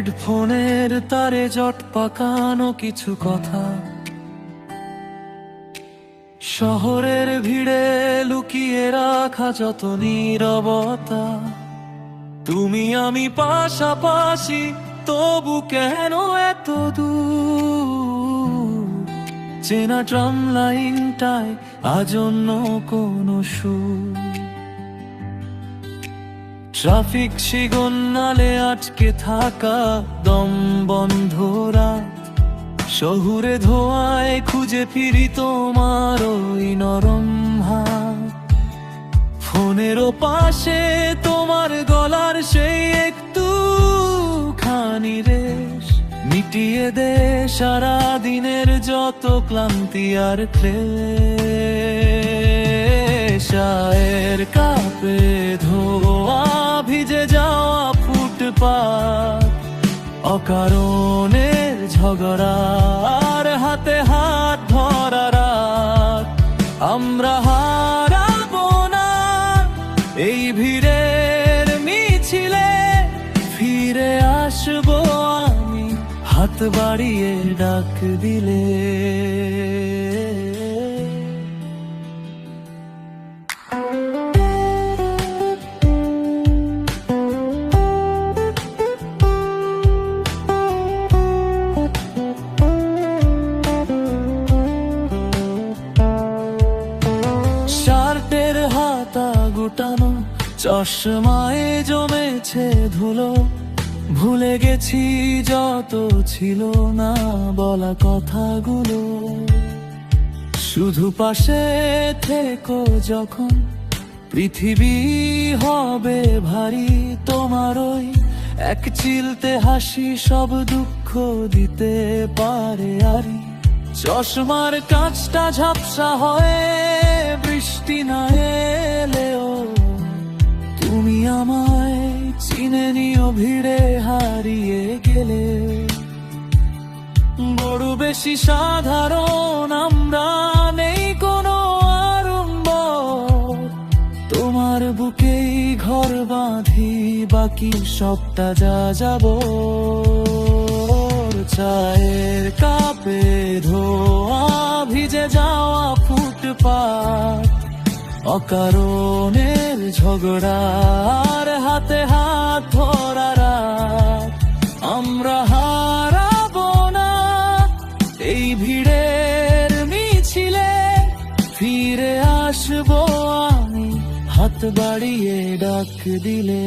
হেডফোনের তারে জট পাকানো কিছু কথা, শহরের ভিড়ে লুকিয়ে রাখা যত নীরবতা। তুমি আমি পাশাপাশি, তবু কেন এত দূর? চেনা ট্রাম লাইনটায় আজ অন্য কোনো সুর। ট্রাফিক সিগন্যালে আটকে থাকা দম বন্ধ রাত, শহুরে ধোঁয়ায় খুঁজে ফিরি তোমার ওই নরম হাত। ফোনেরও পাশে তোমার গলার সেই একটু খানি রেশ, মিটিয়ে দে সারা দিনের যত ক্লান্তি আর ক্লেশ। চায়ের কাপে ধোয়া ভিজে যাওয়া ফুটপাত, অকারণের ঝগড়ার হাতে হাত ধরা রাত। আমরা হারাবো না এই ভিড়ের মিছিলে, ফিরে আসবো আমি হাত বাড়িয়ে ডাক দিলে। শার্টের হাতা গুটানো, চশমায় জমেছে ধুলো, ভুলে গেছি যত ছিল না বলা কথাগুলো। শুধু পাশে থেকো যখন পৃথিবী হবে ভারী, তোমার ওই এক চিলতে হাসি সব দুঃখ দিতে পারে আরি। চশমার কাঁচটা ঝাপসা হয়ে বৃষ্টি না এলেও, তুমি আমায় চিনে নিও ভিড়ে হারিয়ে গেলে। বড় বেশি সাধারণ আমরা, নেই কোনো আড়ম্বর, তোমার বুকেই ঘর বাঁধি বাকি সবটা যা যাব। চায়ের কাপে ধোয়া ভিজে যাওয়া ফুটপাত, অকারণের ঝগড়ার হাতে হাত ধরা রাত। আমরা হারাবো না এই ভিড়ের মিছিলে, ফিরে আসবো আমি হাত বাড়িয়ে ডাক দিলে।